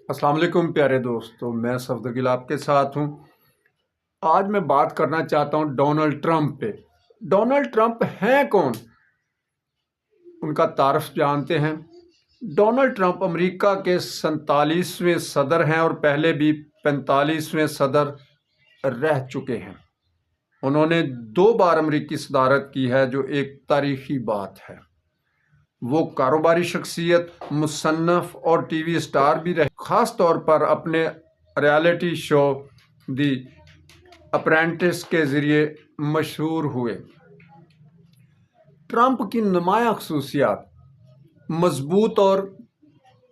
السلام علیکم پیارے دوستو، میں صفدر آپ کے ساتھ ہوں۔ آج میں بات کرنا چاہتا ہوں ڈونلڈ ٹرمپ پہ۔ ڈونلڈ ٹرمپ ہیں کون؟ ان کا تعارف جانتے ہیں۔ ڈونلڈ ٹرمپ امریکہ کے 47ویں صدر ہیں اور پہلے بھی 45ویں صدر رہ چکے ہیں۔ انہوں نے 2 بار امریکی صدارت کی ہے، جو ایک تاریخی بات ہے۔ وہ کاروباری شخصیت، مصنف اور ٹی وی اسٹار بھی رہے، خاص طور پر اپنے ریالٹی شو دی اپرینٹس کے ذریعے مشہور ہوئے۔ ٹرمپ کی نمایاں خصوصیات: مضبوط اور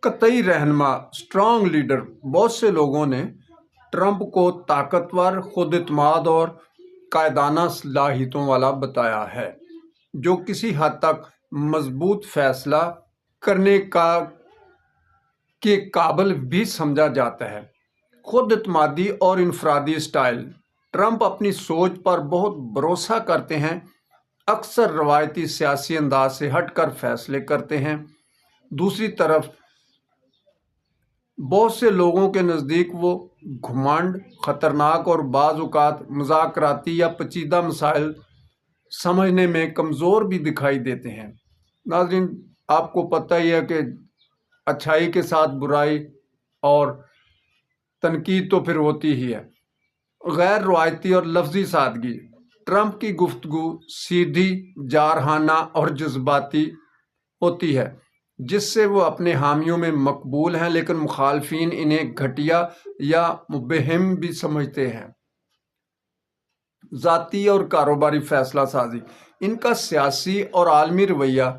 قطعی رہنما، اسٹرانگ لیڈر۔ بہت سے لوگوں نے ٹرمپ کو طاقتور، خود اعتماد اور قائدانہ صلاحیتوں والا بتایا ہے، جو کسی حد تک مضبوط فیصلہ کرنے کے قابل بھی سمجھا جاتا ہے۔ خود اعتمادی اور انفرادی اسٹائل: ٹرمپ اپنی سوچ پر بہت بھروسہ کرتے ہیں، اکثر روایتی سیاسی انداز سے ہٹ کر فیصلے کرتے ہیں۔ دوسری طرف بہت سے لوگوں کے نزدیک وہ گھمنڈ، خطرناک اور بعض اوقات مذاکراتی یا پیچیدہ مسائل سمجھنے میں کمزور بھی دکھائی دیتے ہیں۔ ناظرین، آپ کو پتہ ہی ہے کہ اچھائی کے ساتھ برائی اور تنقید تو پھر ہوتی ہی ہے۔ غیر روایتی اور لفظی سادگی: ٹرمپ کی گفتگو سیدھی، جارحانہ اور جذباتی ہوتی ہے، جس سے وہ اپنے حامیوں میں مقبول ہیں، لیکن مخالفین انہیں گھٹیا یا مبہم بھی سمجھتے ہیں۔ ذاتی اور کاروباری فیصلہ سازی: ان کا سیاسی اور عالمی رویہ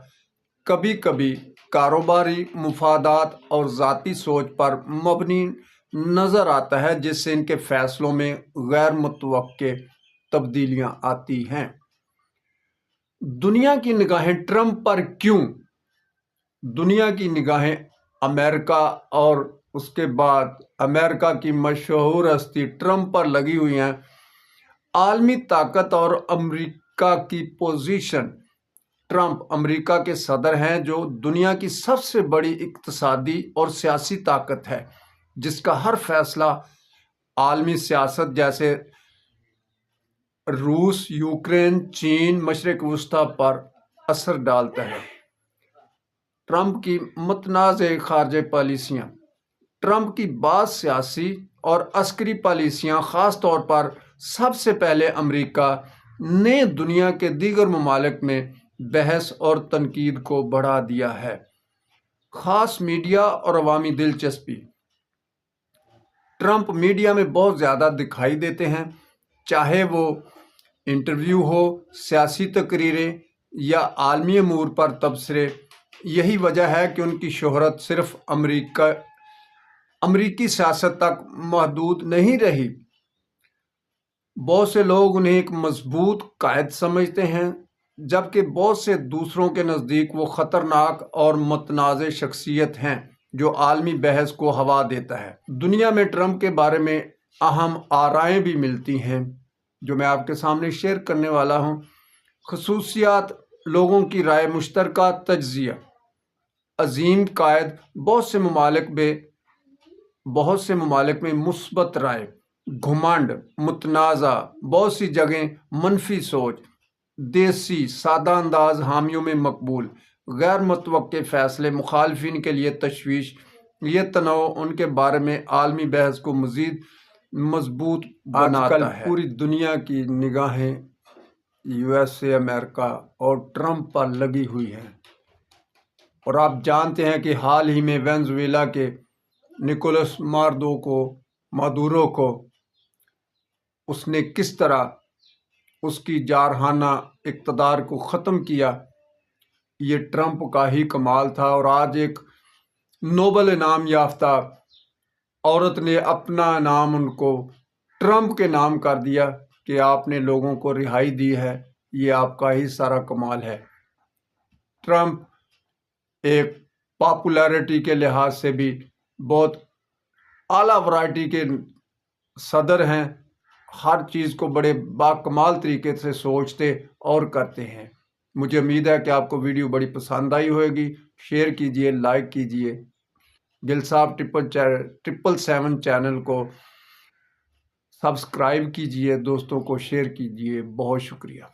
کبھی کبھی کاروباری مفادات اور ذاتی سوچ پر مبنی نظر آتا ہے، جس سے ان کے فیصلوں میں غیر متوقع تبدیلیاں آتی ہیں۔ دنیا کی نگاہیں ٹرمپ پر کیوں؟ دنیا کی نگاہیں امریکہ اور اس کے بعد امریکہ کی مشہور ہستی ٹرمپ پر لگی ہوئی ہیں۔ عالمی طاقت اور امریکہ کی پوزیشن: ٹرمپ امریکہ کے صدر ہیں، جو دنیا کی سب سے بڑی اقتصادی اور سیاسی طاقت ہے، جس کا ہر فیصلہ عالمی سیاست جیسے روس، یوکرین، چین، مشرق وسطیٰ پر اثر ڈالتا ہے۔ ٹرمپ کی متنازع خارجہ پالیسیاں: ٹرمپ کی بعض سیاسی اور عسکری پالیسیاں، خاص طور پر سب سے پہلے امریکہ، نے دنیا کے دیگر ممالک میں بحث اور تنقید کو بڑھا دیا ہے۔ خاص میڈیا اور عوامی دلچسپی: ٹرمپ میڈیا میں بہت زیادہ دکھائی دیتے ہیں، چاہے وہ انٹرویو ہو، سیاسی تقریریں یا عالمی امور پر تبصرے۔ یہی وجہ ہے کہ ان کی شہرت صرف امریکی سیاست تک محدود نہیں رہی۔ بہت سے لوگ انہیں ایک مضبوط قائد سمجھتے ہیں، جبکہ بہت سے دوسروں کے نزدیک وہ خطرناک اور متنازع شخصیت ہیں، جو عالمی بحث کو ہوا دیتا ہے۔ دنیا میں ٹرمپ کے بارے میں اہم آرائیں بھی ملتی ہیں، جو میں آپ کے سامنے شیئر کرنے والا ہوں۔ خصوصیات: لوگوں کی رائے مشترکہ تجزیہ: عظیم قائد، بہت سے ممالک میں مثبت رائے، گھمنڈ، متنازع، بہت سی جگہیں منفی سوچ، دیسی، سادہ انداز حامیوں میں مقبول، غیر متوقع فیصلے مخالفین کے لیے تشویش۔ یہ تنوع ان کے بارے میں عالمی بحث کو مزید مضبوط بناتا ہے۔ آج کل پوری دنیا کی نگاہیں USA، امریکہ اور ٹرمپ پر لگی ہوئی ہیں، اور آپ جانتے ہیں کہ حال ہی میں وینزویلا کے نکولس مادورو کو اس نے کس طرح اس کی جارحانہ اقتدار کو ختم کیا۔ یہ ٹرمپ کا ہی کمال تھا، اور آج ایک نوبل انعام یافتہ عورت نے اپنا نام ان کو ٹرمپ کے نام کر دیا کہ آپ نے لوگوں کو رہائی دی ہے، یہ آپ کا ہی سارا کمال ہے۔ ٹرمپ ایک پاپولیرٹی کے لحاظ سے بھی بہت اعلیٰ ورائٹی کے صدر ہیں، ہر چیز کو بڑے باکمال طریقے سے سوچتے اور کرتے ہیں۔ مجھے امید ہے کہ آپ کو ویڈیو بڑی پسند آئی ہوگی۔ شیئر کیجئے، لائک کیجئے۔ گل صاحب 777 چینل کو سبسکرائب کیجئے، دوستوں کو شیئر کیجئے۔ بہت شکریہ۔